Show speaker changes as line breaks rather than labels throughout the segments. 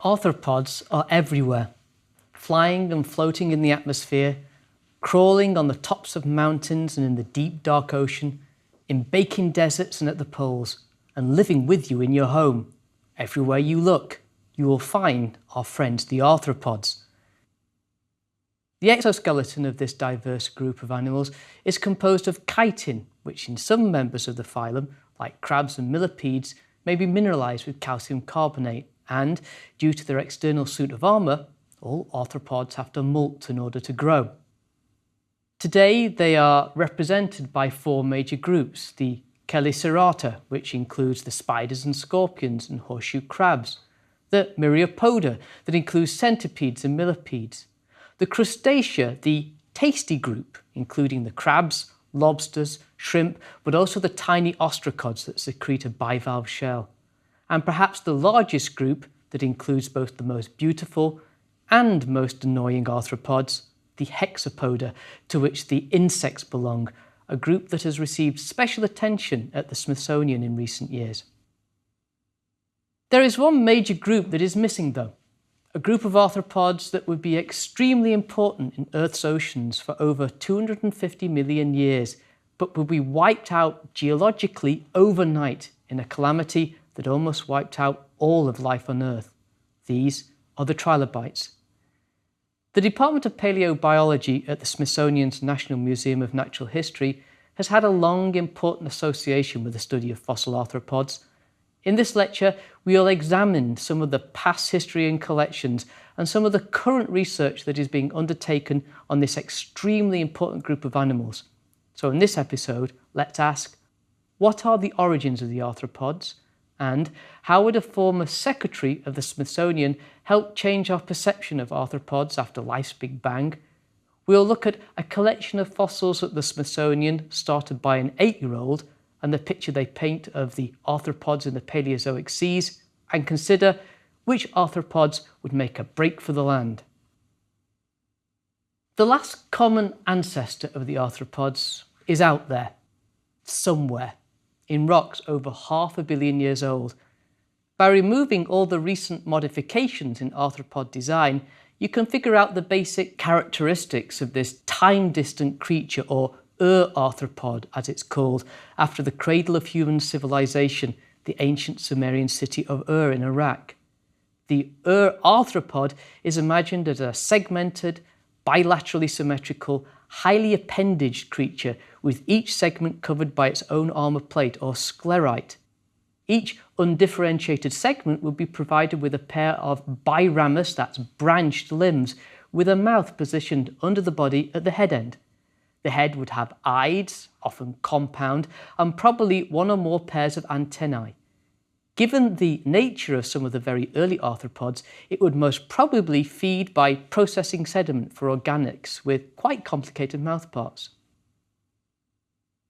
Arthropods are everywhere, flying and floating in the atmosphere, crawling on the tops of mountains and in the deep dark ocean, in baking deserts and at the poles, and living with you in your home. Everywhere you look, you will find our friends the arthropods. The exoskeleton of this diverse group of animals is composed of chitin, which in some members of the phylum, like crabs and millipedes, may be mineralised with calcium carbonate, and, due to their external suit of armour, all arthropods have to molt in order to grow. Today they are represented by four major groups: the Chelicerata, which includes the spiders and scorpions and horseshoe crabs; the Myriapoda, that includes centipedes and millipedes; the Crustacea, the tasty group, including the crabs, lobsters, shrimp, but also the tiny ostracods that secrete a bivalve shell; and perhaps the largest group, that includes both the most beautiful and most annoying arthropods, the Hexapoda, to which the insects belong, a group that has received special attention at the Smithsonian in recent years. There is one major group that is missing though, a group of arthropods that would be extremely important in Earth's oceans for over 250 million years, but would be wiped out geologically overnight in a calamity that almost wiped out all of life on Earth. These are the trilobites. The Department of Paleobiology at the Smithsonian's National Museum of Natural History has had a long, important association with the study of fossil arthropods. In this lecture, we will examine some of the past history and collections and some of the current research that is being undertaken on this extremely important group of animals. So in this episode, let's ask, what are the origins of the arthropods? And how would a former secretary of the Smithsonian help change our perception of arthropods after life's Big Bang? We'll look at a collection of fossils at the Smithsonian started by an 8-year-old and the picture they paint of the arthropods in the Paleozoic seas, and consider which arthropods would make a break for the land. The last common ancestor of the arthropods is out there, somewhere, in rocks over 500 million years old. By removing all the recent modifications in arthropod design, you can figure out the basic characteristics of this time-distant creature, or Arthropod as it's called, after the cradle of human civilization, the ancient Sumerian city of Ur in Iraq. The Arthropod is imagined as a segmented, bilaterally symmetrical, highly appendaged creature with each segment covered by its own armour plate or sclerite. Each undifferentiated segment would be provided with a pair of biramus, that's branched limbs, with a mouth positioned under the body at the head end. The head would have eyes, often compound, and probably one or more pairs of antennae. Given the nature of some of the very early arthropods, it would most probably feed by processing sediment for organics with quite complicated mouthparts.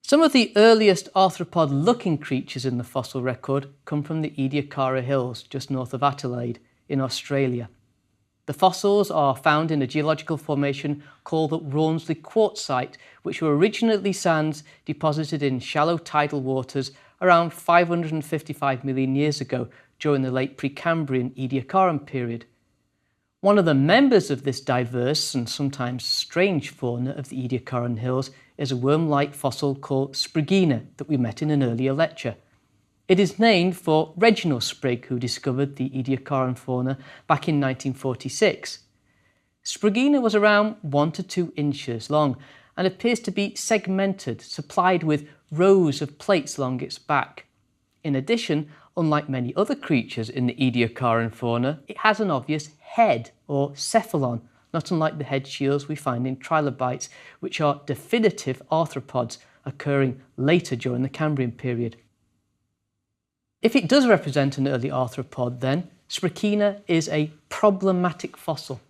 Some of the earliest arthropod-looking creatures in the fossil record come from the Ediacara Hills, just north of Adelaide, in Australia. The fossils are found in a geological formation called the Rawnsley Quartzite, which were originally sands deposited in shallow tidal waters around 555 million years ago during the late Precambrian Ediacaran period. One of the members of this diverse and sometimes strange fauna of the Ediacaran Hills is a worm-like fossil called Sprigina that we met in an earlier lecture. It is named for Reginald Sprigg, who discovered the Ediacaran fauna back in 1946. Sprigina was around 1 to 2 inches long and appears to be segmented, supplied with rows of plates along its back. In addition, unlike many other creatures in the Ediacaran fauna, it has an obvious head or cephalon, not unlike the head shields we find in trilobites, which are definitive arthropods occurring later during the Cambrian period. If it does represent an early arthropod then, Sprigina is a problematic fossil.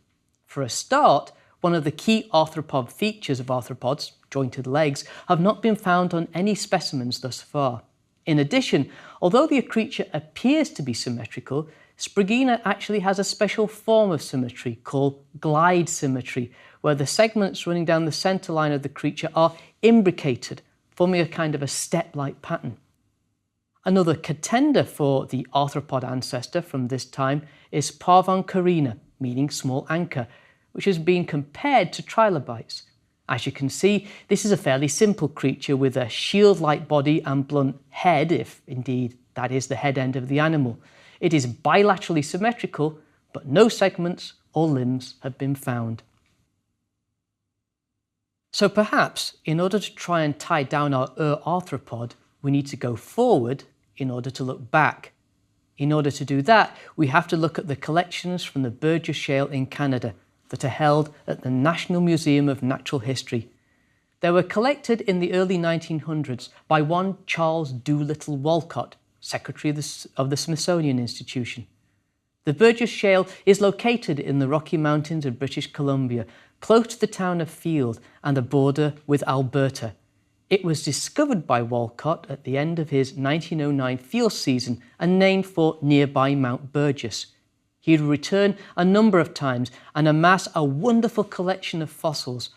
For a start, one of the key arthropod features of arthropods, jointed legs, have not been found on any specimens thus far. In addition, although the creature appears to be symmetrical, Sprigina actually has a special form of symmetry called glide symmetry, where the segments running down the centre line of the creature are imbricated, forming a kind of a step-like pattern. Another contender for the arthropod ancestor from this time is Parvancorina, meaning small anchor, which has been compared to trilobites. As you can see, this is a fairly simple creature with a shield-like body and blunt head, if indeed that is the head end of the animal. It is bilaterally symmetrical, but no segments or limbs have been found. So perhaps, in order to try and tie down our arthropod, we need to go forward in order to look back. In order to do that, we have to look at the collections from the Burgess Shale in Canada that are held at the National Museum of Natural History. They were collected in the early 1900s by one Charles Doolittle Walcott, Secretary of the Smithsonian Institution. The Burgess Shale is located in the Rocky Mountains of British Columbia, close to the town of Field and the border with Alberta. It was discovered by Walcott at the end of his 1909 field season and named for nearby Mount Burgess. He would return a number of times and amass a wonderful collection of fossils.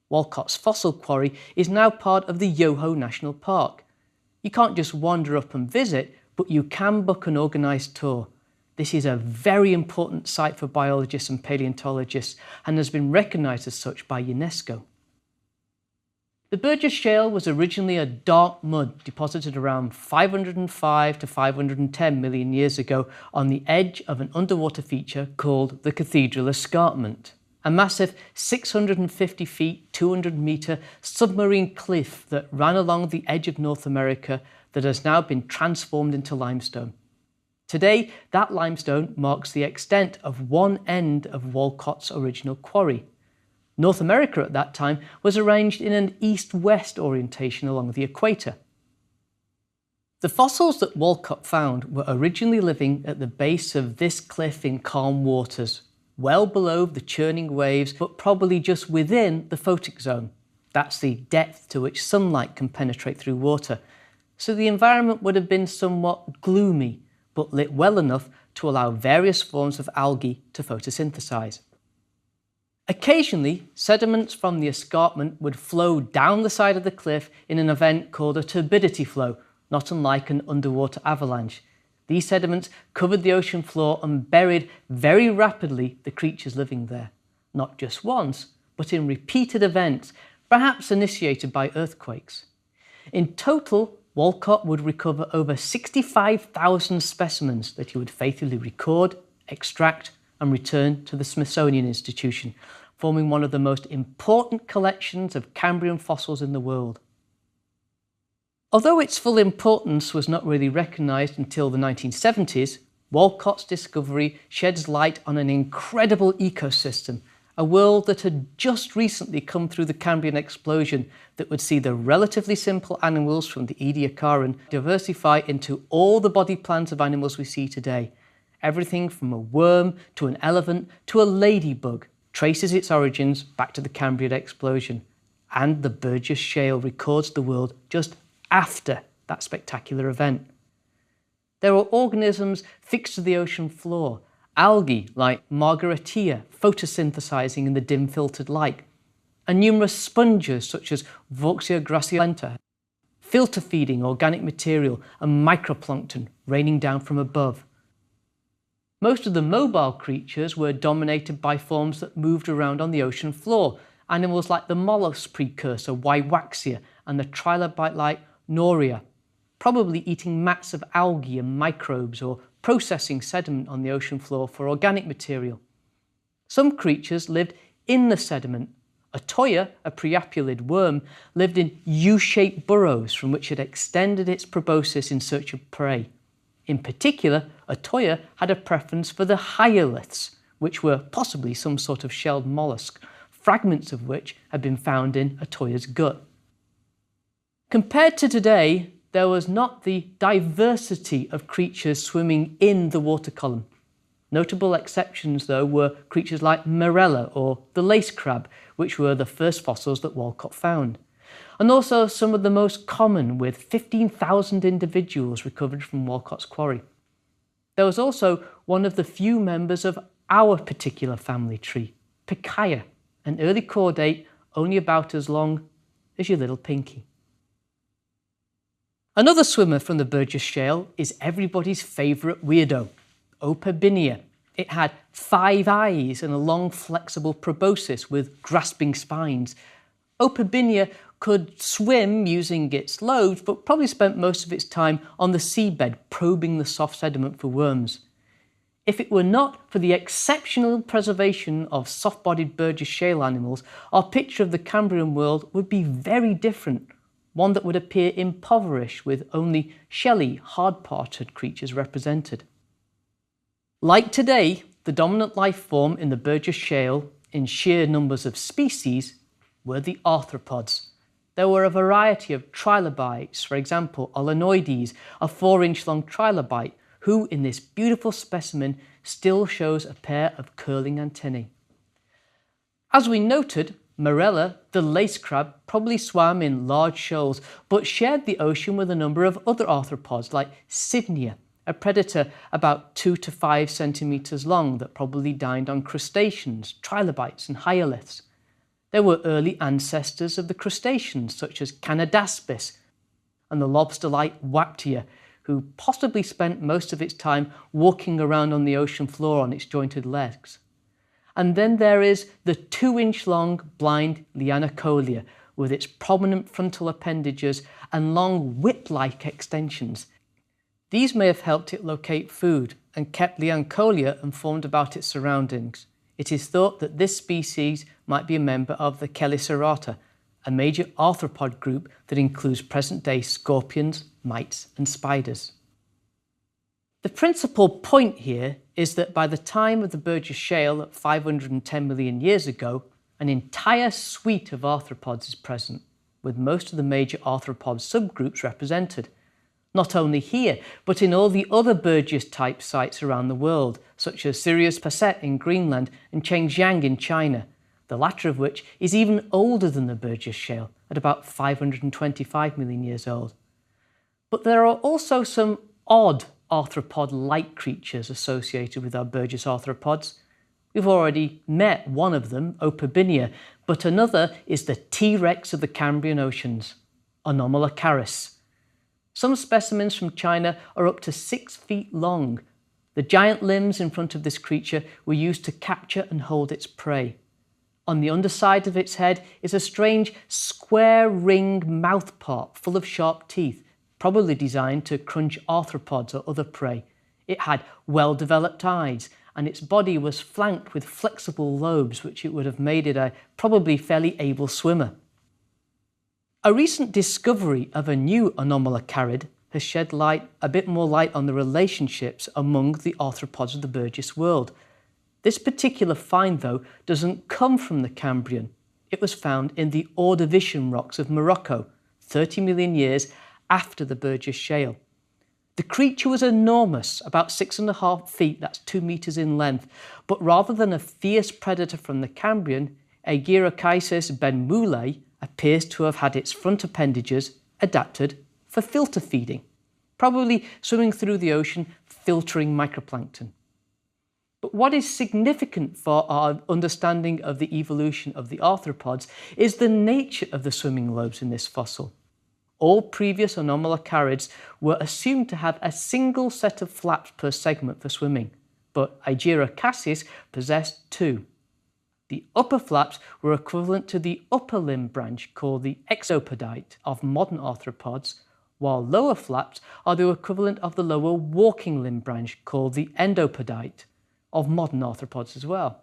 Walcott's fossil quarry is now part of the Yoho National Park. You can't just wander up and visit, but you can book an organised tour. This is a very important site for biologists and paleontologists and has been recognised as such by UNESCO. The Burgess Shale was originally a dark mud deposited around 505 to 510 million years ago on the edge of an underwater feature called the Cathedral Escarpment, a massive 650 feet, 200 metre submarine cliff that ran along the edge of North America that has now been transformed into limestone. Today, that limestone marks the extent of one end of Walcott's original quarry. North America at that time was arranged in an east-west orientation along the equator. The fossils that Walcott found were originally living at the base of this cliff in calm waters, well below the churning waves, but probably just within the photic zone. That's the depth to which sunlight can penetrate through water. So the environment would have been somewhat gloomy, but lit well enough to allow various forms of algae to photosynthesize. Occasionally, sediments from the escarpment would flow down the side of the cliff in an event called a turbidity flow, not unlike an underwater avalanche. These sediments covered the ocean floor and buried very rapidly the creatures living there, not just once, but in repeated events, perhaps initiated by earthquakes. In total, Walcott would recover over 65,000 specimens that he would faithfully record, extract, and return to the Smithsonian Institution, forming one of the most important collections of Cambrian fossils in the world. Although its full importance was not really recognised until the 1970s, Walcott's discovery sheds light on an incredible ecosystem, a world that had just recently come through the Cambrian explosion that would see the relatively simple animals from the Ediacaran diversify into all the body plans of animals we see today. Everything from a worm to an elephant to a ladybug traces its origins back to the Cambrian explosion, and the Burgess Shale records the world just after that spectacular event. There are organisms fixed to the ocean floor, algae like Margaritia photosynthesizing in the dim filtered light, and numerous sponges such as Vauxia graciolenta, filter feeding organic material and microplankton raining down from above. Most of the mobile creatures were dominated by forms that moved around on the ocean floor, animals like the mollusk precursor Wywaxia and the trilobite-like Noria, probably eating mats of algae and microbes or processing sediment on the ocean floor for organic material. Some creatures lived in the sediment. A toya, a priapulid worm, lived in U-shaped burrows from which it extended its proboscis in search of prey. In particular, a toya had a preference for the hyoliths, which were possibly some sort of shelled mollusk, fragments of which had been found in a toya's gut. Compared to today, there was not the diversity of creatures swimming in the water column. Notable exceptions, though, were creatures like Marella or the lace crab, which were the first fossils that Walcott found, and also some of the most common, with 15,000 individuals recovered from Walcott's quarry. There was also one of the few members of our particular family tree, Pikaia, an early chordate, date, only about as long as your little pinky. Another swimmer from the Burgess Shale is everybody's favourite weirdo, Opabinia. It had 5 eyes and a long flexible proboscis with grasping spines. Opabinia could swim using its lobes, but probably spent most of its time on the seabed probing the soft sediment for worms. If it were not for the exceptional preservation of soft-bodied Burgess Shale animals, our picture of the Cambrian world would be very different, one that would appear impoverished with only shelly, hard-parted creatures represented. Like today, the dominant life form in the Burgess Shale, in sheer numbers of species, were the arthropods. There were a variety of trilobites, for example, Olenoides, a 4-inch-long trilobite, who in this beautiful specimen still shows a pair of curling antennae. As we noted, Marella, the lace crab, probably swam in large shoals, but shared the ocean with a number of other arthropods like Sydnea, a predator about 2 to 5 centimetres long that probably dined on crustaceans, trilobites and hyoliths. There were early ancestors of the crustaceans such as Canodaspis and the lobster-like Waptia, who possibly spent most of its time walking around on the ocean floor on its jointed legs. And then there is the 2-inch-long blind Lianocolia with its prominent frontal appendages and long whip-like extensions. These may have helped it locate food and kept Lianocolia informed about its surroundings. It is thought that this species might be a member of the Chelicerata, a major arthropod group that includes present-day scorpions, mites and spiders. The principal point here is that by the time of the Burgess Shale at 510 million years ago, an entire suite of arthropods is present, with most of the major arthropod subgroups represented. Not only here, but in all the other Burgess-type sites around the world, such as Sirius Passet in Greenland and Chengjiang in China, the latter of which is even older than the Burgess Shale, at about 525 million years old. But there are also some odd arthropod-like creatures associated with our Burgess arthropods. We've already met one of them, Opabinia, but another is the T-Rex of the Cambrian oceans, Anomalocaris. Some specimens from China are up to 6 feet long. The giant limbs in front of this creature were used to capture and hold its prey. On the underside of its head is a strange square ring mouthpart full of sharp teeth, probably designed to crunch arthropods or other prey. It had well-developed eyes, and its body was flanked with flexible lobes, which it would have made it a probably fairly able swimmer. A recent discovery of a new anomalocarid has shed a bit more light on the relationships among the arthropods of the Burgess world. This particular find, though, doesn't come from the Cambrian. It was found in the Ordovician rocks of Morocco, 30 million years after the Burgess Shale. The creature was enormous, about 6.5 feet, that's 2 metres in length, but rather than a fierce predator from the Cambrian, Aegirocheisis benmulei appears to have had its front appendages adapted for filter feeding, probably swimming through the ocean, filtering microplankton. But what is significant for our understanding of the evolution of the arthropods is the nature of the swimming lobes in this fossil. All previous anomalocarids were assumed to have a single set of flaps per segment for swimming, but Aegirocheisis possessed 2. The upper flaps were equivalent to the upper limb branch called the exopodite of modern arthropods, while lower flaps are the equivalent of the lower walking limb branch called the endopodite of modern arthropods as well.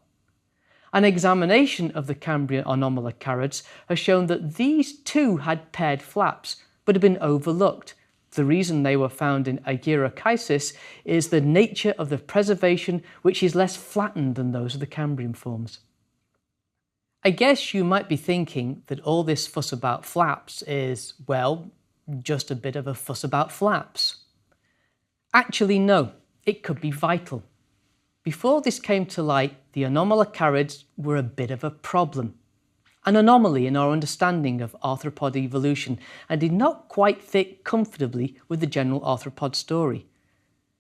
An examination of the Cambrian anomalocarids has shown that these too had paired flaps, but had been overlooked. The reason they were found in Aegirocheisis is the nature of the preservation, which is less flattened than those of the Cambrian forms. I guess you might be thinking that all this fuss about flaps is, well, just a bit of a fuss about flaps. Actually, no, it could be vital. Before this came to light, the anomalocarids were a bit of a problem, an anomaly in our understanding of arthropod evolution, and did not quite fit comfortably with the general arthropod story.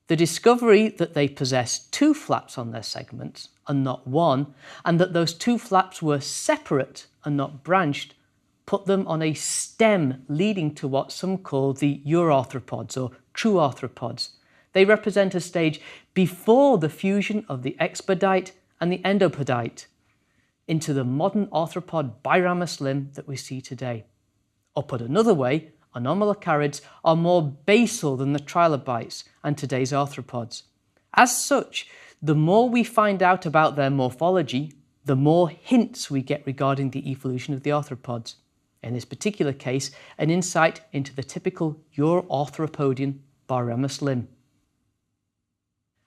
The discovery that they possessed 2 flaps on their segments and not 1, and that those 2 flaps were separate and not branched, put them on a stem leading to what some call the Eurarthropods or true arthropods. They represent a stage before the fusion of the expedite and the endopodite into the modern arthropod biramus limb that we see today. Or put another way, anomalocarids are more basal than the trilobites and today's arthropods. As such, the more we find out about their morphology, the more hints we get regarding the evolution of the arthropods. In this particular case, an insight into the typical Eurarthropodian biramus limb.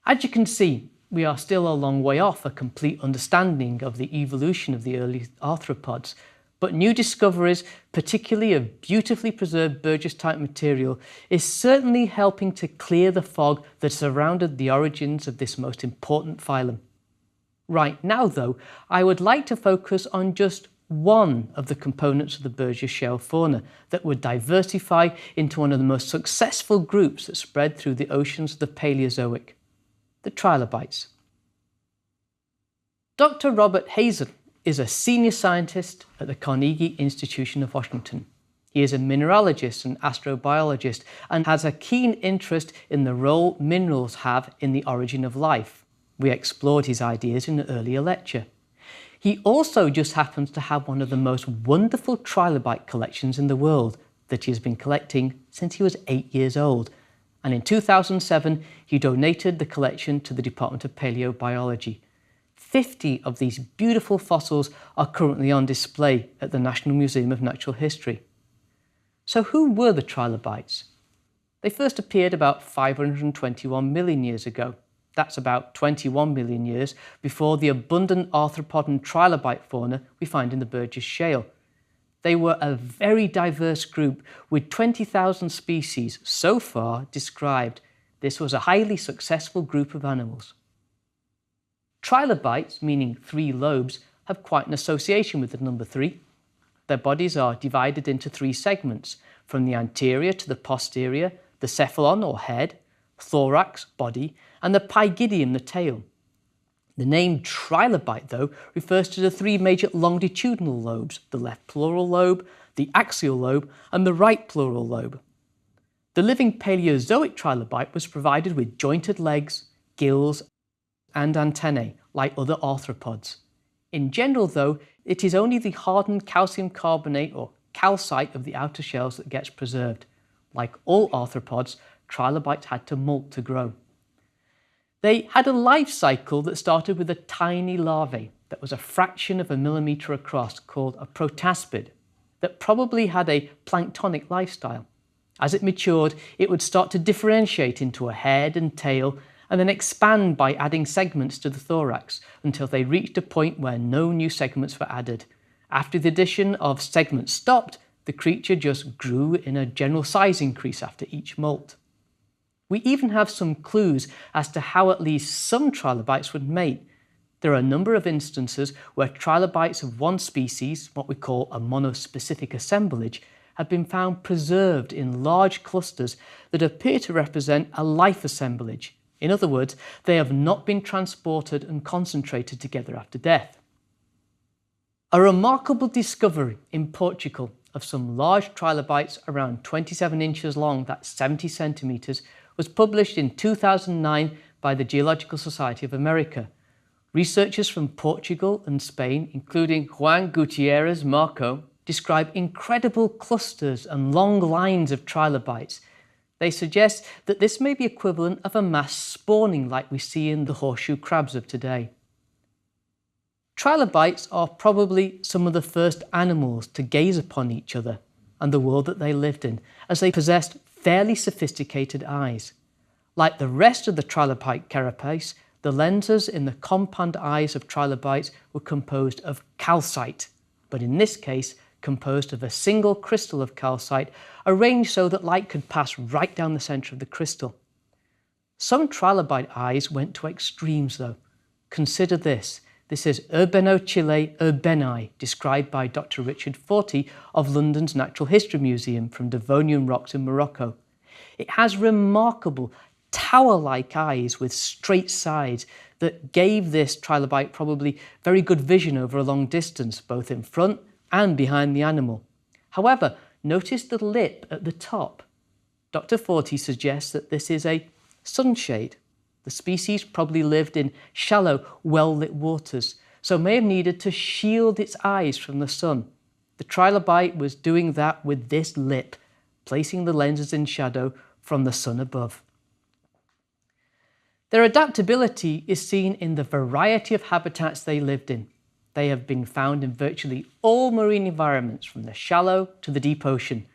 As you can see, we are still a long way off a complete understanding of the evolution of the early arthropods, but new discoveries, particularly of beautifully preserved Burgess-type material, is certainly helping to clear the fog that surrounded the origins of this most important phylum. Right now, though, I would like to focus on just one of the components of the Burgess shell fauna that would diversify into one of the most successful groups that spread through the oceans of the Paleozoic, the trilobites. Dr. Robert Hazen is a senior scientist at the Carnegie Institution of Washington. He is a mineralogist and astrobiologist and has a keen interest in the role minerals have in the origin of life. We explored his ideas in an earlier lecture. He also just happens to have one of the most wonderful trilobite collections in the world that he has been collecting since he was 8 years old. And in 2007, he donated the collection to the Department of Paleobiology. 50 of these beautiful fossils are currently on display at the National Museum of Natural History. So who were the trilobites? They first appeared about 521 million years ago. That's about 21 million years before the abundant arthropod and trilobite fauna we find in the Burgess Shale. They were a very diverse group with 20,000 species so far described. This was a highly successful group of animals. Trilobites, meaning 3 lobes, have quite an association with the number 3. Their bodies are divided into 3 segments, from the anterior to the posterior, the cephalon or head, thorax, body, and the pygidium, the tail. The name trilobite, though, refers to the 3 major longitudinal lobes, the left pleural lobe, the axial lobe, and the right pleural lobe. The living Paleozoic trilobite was provided with jointed legs, gills, and antennae, like other arthropods. In general, though, it is only the hardened calcium carbonate or calcite of the outer shells that gets preserved. Like all arthropods, trilobites had to molt to grow. They had a life cycle that started with a tiny larvae that was a fraction of a millimetre across, called a protaspid, that probably had a planktonic lifestyle. As it matured, it would start to differentiate into a head and tail, and then expand by adding segments to the thorax until they reached a point where no new segments were added. After the addition of segments stopped, the creature just grew in a general size increase after each molt. We even have some clues as to how at least some trilobites would mate. There are a number of instances where trilobites of one species, what we call a monospecific assemblage, have been found preserved in large clusters that appear to represent a life assemblage. In other words, they have not been transported and concentrated together after death. A remarkable discovery in Portugal of some large trilobites around 27 inches long, that's 70 centimetres, was published in 2009 by the Geological Society of America. Researchers from Portugal and Spain, including Juan Gutierrez Marco, describe incredible clusters and long lines of trilobites. They suggest that this may be equivalent of a mass spawning like we see in the horseshoe crabs of today. Trilobites are probably some of the first animals to gaze upon each other and the world that they lived in, as they possessed fairly sophisticated eyes. Like the rest of the trilobite carapace, the lenses in the compound eyes of trilobites were composed of calcite, but in this case composed of a single crystal of calcite arranged so that light could pass right down the centre of the crystal. Some trilobite eyes went to extremes though. Consider this. This is Urbenochile urbeni, described by Dr. Richard Fortey of London's Natural History Museum from Devonian rocks in Morocco. It has remarkable tower-like eyes with straight sides that gave this trilobite probably very good vision over a long distance, both in front and behind the animal. However, notice the lip at the top. Dr. Forti suggests that this is a sunshade. The species probably lived in shallow, well-lit waters, so may have needed to shield its eyes from the sun. The trilobite was doing that with this lip, placing the lenses in shadow from the sun above. Their adaptability is seen in the variety of habitats they lived in. They have been found in virtually all marine environments, from the shallow to the deep ocean.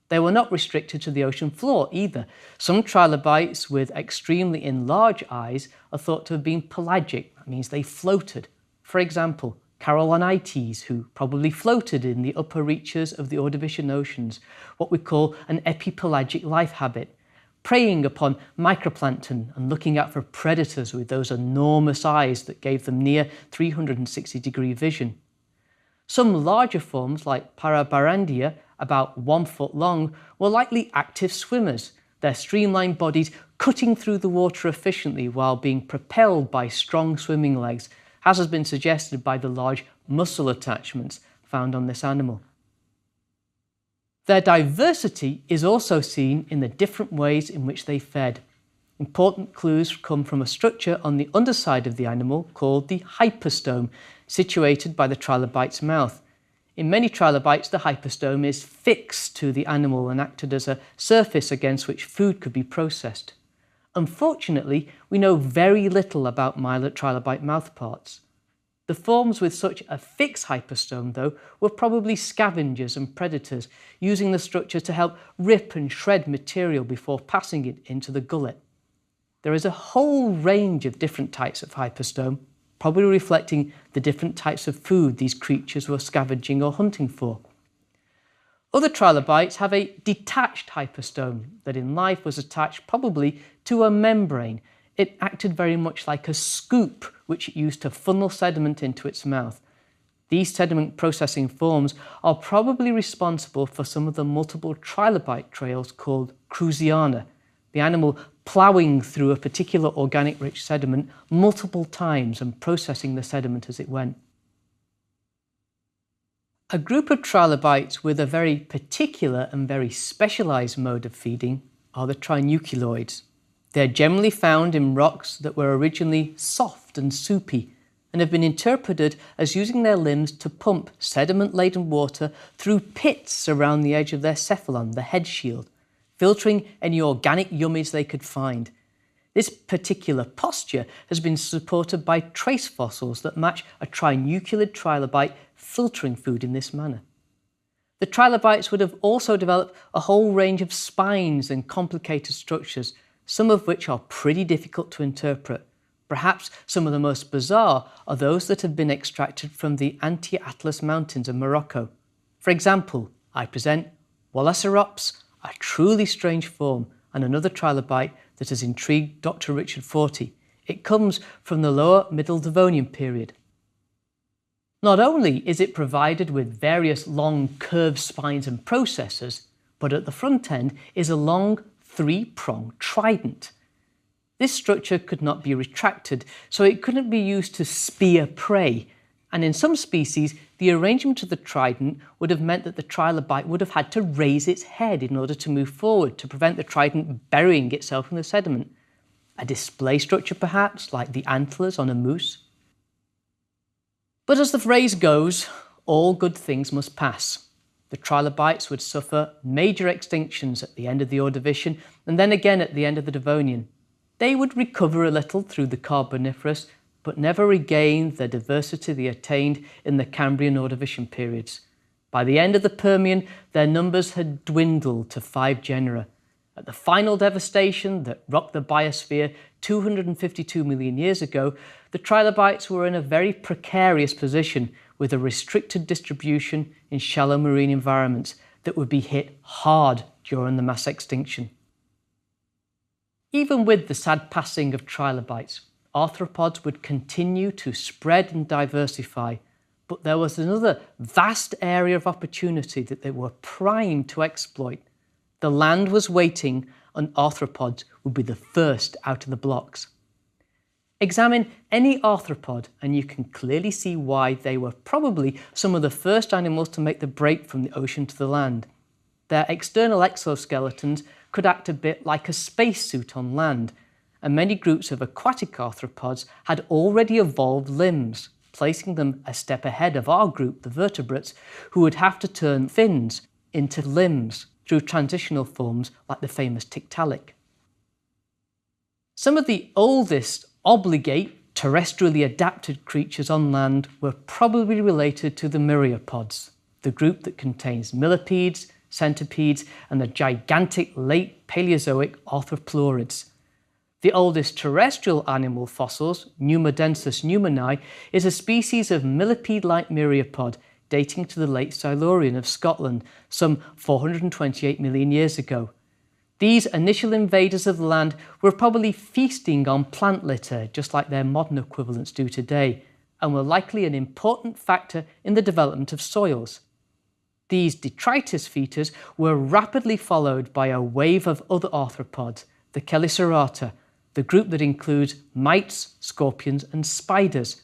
They were not restricted to the ocean floor either. Some trilobites with extremely enlarged eyes are thought to have been pelagic. That means they floated. For example, Carolinites, who probably floated in the upper reaches of the Ordovician oceans, what we call an epipelagic life habit, preying upon microplankton and looking out for predators with those enormous eyes that gave them near 360-degree vision. Some larger forms, like Parabarandia, about 1 foot long, were likely active swimmers, their streamlined bodies cutting through the water efficiently while being propelled by strong swimming legs, as has been suggested by the large muscle attachments found on this animal. Their diversity is also seen in the different ways in which they fed. Important clues come from a structure on the underside of the animal called the hypostome, situated by the trilobite's mouth. In many trilobites, the hypostome is fixed to the animal and acted as a surface against which food could be processed. Unfortunately, we know very little about myeloid trilobite mouthparts. The forms with such a fixed hypostome, though, were probably scavengers and predators, using the structure to help rip and shred material before passing it into the gullet. There is a whole range of different types of hypostome, probably reflecting the different types of food these creatures were scavenging or hunting for. Other trilobites have a detached hypostome that in life was attached probably to a membrane. It acted very much like a scoop, which it used to funnel sediment into its mouth. These sediment processing forms are probably responsible for some of the multiple trilobite trails called Cruziana, the animal ploughing through a particular organic-rich sediment multiple times and processing the sediment as it went. A group of trilobites with a very particular and very specialised mode of feeding are the trinucleoids. They are generally found in rocks that were originally soft and soupy and have been interpreted as using their limbs to pump sediment-laden water through pits around the edge of their cephalon, the head shield, filtering any organic yummies they could find. This particular posture has been supported by trace fossils that match a trinucleid trilobite filtering food in this manner. The trilobites would have also developed a whole range of spines and complicated structures, some of which are pretty difficult to interpret. Perhaps some of the most bizarre are those that have been extracted from the Anti-Atlas Mountains of Morocco. For example, I present Walacerops, a truly strange form, and another trilobite that has intrigued Dr. Richard Forti. It comes from the lower Middle Devonian period. Not only is it provided with various long curved spines and processors, but at the front end is a long three-pronged trident. This structure could not be retracted, so it couldn't be used to spear prey, and in some species the arrangement of the trident would have meant that the trilobite would have had to raise its head in order to move forward to prevent the trident burying itself in the sediment. A display structure perhaps, like the antlers on a moose. But as the phrase goes, all good things must pass. The trilobites would suffer major extinctions at the end of the Ordovician and then again at the end of the Devonian. They would recover a little through the Carboniferous, but never regain the diversity they attained in the Cambrian Ordovician periods. By the end of the Permian, their numbers had dwindled to 5 genera. At the final devastation that rocked the biosphere 252 million years ago, the trilobites were in a very precarious position with a restricted distribution in shallow marine environments that would be hit hard during the mass extinction. Even with the sad passing of trilobites, arthropods would continue to spread and diversify, but there was another vast area of opportunity that they were primed to exploit. The land was waiting and arthropods would be the first out of the blocks. Examine any arthropod and you can clearly see why they were probably some of the first animals to make the break from the ocean to the land. Their external exoskeletons could act a bit like a spacesuit on land, and many groups of aquatic arthropods had already evolved limbs, placing them a step ahead of our group, the vertebrates, who would have to turn fins into limbs through transitional forms like the famous Tiktaalik. Some of the oldest obligate terrestrially adapted creatures on land were probably related to the myriapods, the group that contains millipedes, centipedes and the gigantic late Paleozoic arthropluorids. The oldest terrestrial animal fossils, Pneumodensus pneumoni, is a species of millipede-like myriapod dating to the late Silurian of Scotland, some 428 million years ago. These initial invaders of the land were probably feasting on plant litter, just like their modern equivalents do today, and were likely an important factor in the development of soils. These detritus feeders were rapidly followed by a wave of other arthropods, the Chelicerata, the group that includes mites, scorpions and spiders.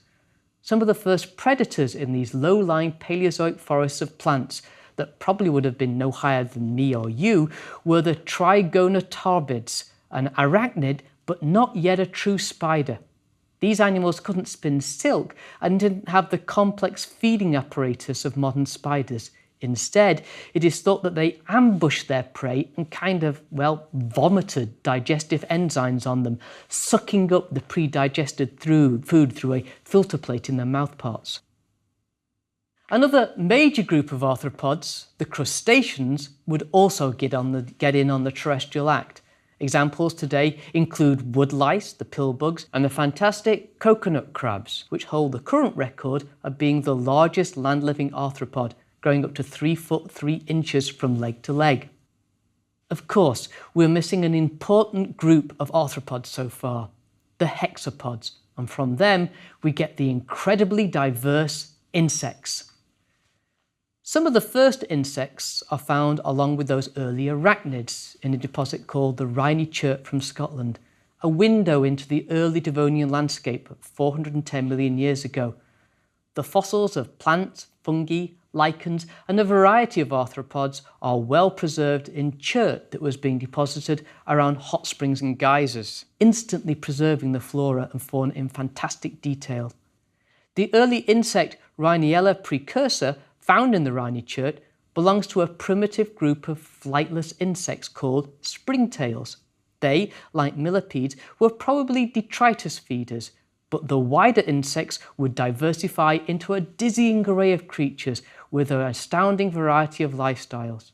Some of the first predators in these low-lying Paleozoic forests of plants that probably would have been no higher than me or you were the Trigonotarbids, an arachnid but not yet a true spider. These animals couldn't spin silk and didn't have the complex feeding apparatus of modern spiders. Instead, it is thought that they ambushed their prey and vomited digestive enzymes on them, sucking up the pre-digested food through a filter plate in their mouthparts. Another major group of arthropods, the crustaceans, would also get in on the terrestrial act. Examples today include woodlice, the pillbugs, and the fantastic coconut crabs, which hold the current record of being the largest land-living arthropod, growing up to 3 foot 3 inches from leg to leg. Of course, we're missing an important group of arthropods so far, the hexapods, and from them we get the incredibly diverse insects. Some of the first insects are found along with those early arachnids in a deposit called the Rhynie Chert from Scotland, a window into the early Devonian landscape 410 million years ago. The fossils of plants, fungi, lichens and a variety of arthropods are well preserved in chert that was being deposited around hot springs and geysers, instantly preserving the flora and fauna in fantastic detail. The early insect Rhyniella precursor found in the Rhynie Chert belongs to a primitive group of flightless insects called springtails. They, like millipedes, were probably detritus feeders, but the wider insects would diversify into a dizzying array of creatures with an astounding variety of lifestyles.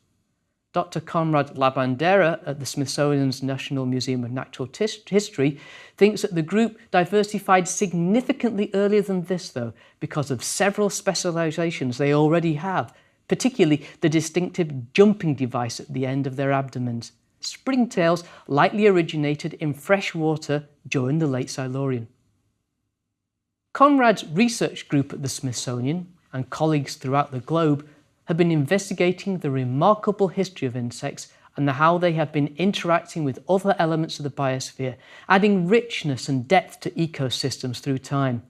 Dr. Conrad Labandera at the Smithsonian's National Museum of Natural History thinks that the group diversified significantly earlier than this, though, because of several specializations they already have, particularly the distinctive jumping device at the end of their abdomens. Springtails likely originated in fresh water during the late Silurian. Conrad's research group at the Smithsonian and colleagues throughout the globe have been investigating the remarkable history of insects and how they have been interacting with other elements of the biosphere, adding richness and depth to ecosystems through time.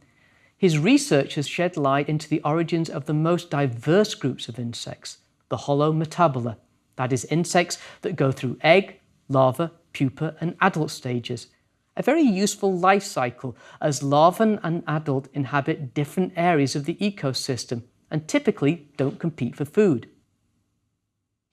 His research has shed light into the origins of the most diverse groups of insects, the Holometabola, that is, insects that go through egg, larva, pupa and adult stages. A very useful life cycle, as larvae and adult inhabit different areas of the ecosystem and typically don't compete for food.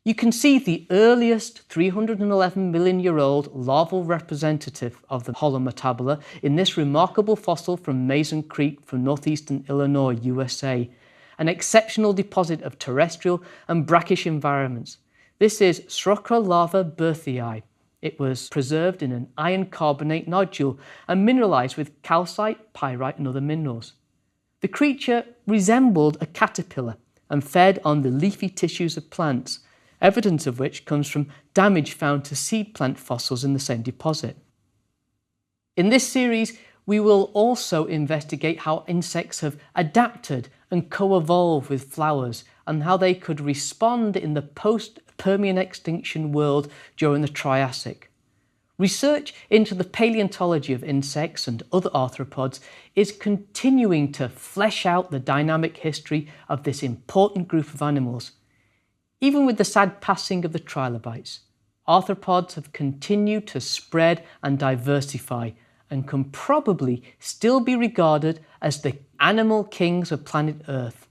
You can see the earliest 311 million year old larval representative of the Holometabola in this remarkable fossil from Mason Creek from northeastern Illinois, USA, an exceptional deposit of terrestrial and brackish environments. This is Srocra larva berthii. It was preserved in an iron carbonate nodule and mineralized with calcite, pyrite and other minerals. The creature resembled a caterpillar and fed on the leafy tissues of plants, evidence of which comes from damage found to seed plant fossils in the same deposit. In this series, we will also investigate how insects have adapted and co-evolved with flowers and how they could respond in the post-Permian extinction world during the Triassic. Research into the paleontology of insects and other arthropods is continuing to flesh out the dynamic history of this important group of animals. Even with the sad passing of the trilobites, arthropods have continued to spread and diversify and can probably still be regarded as the animal kings of planet Earth,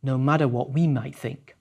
no matter what we might think.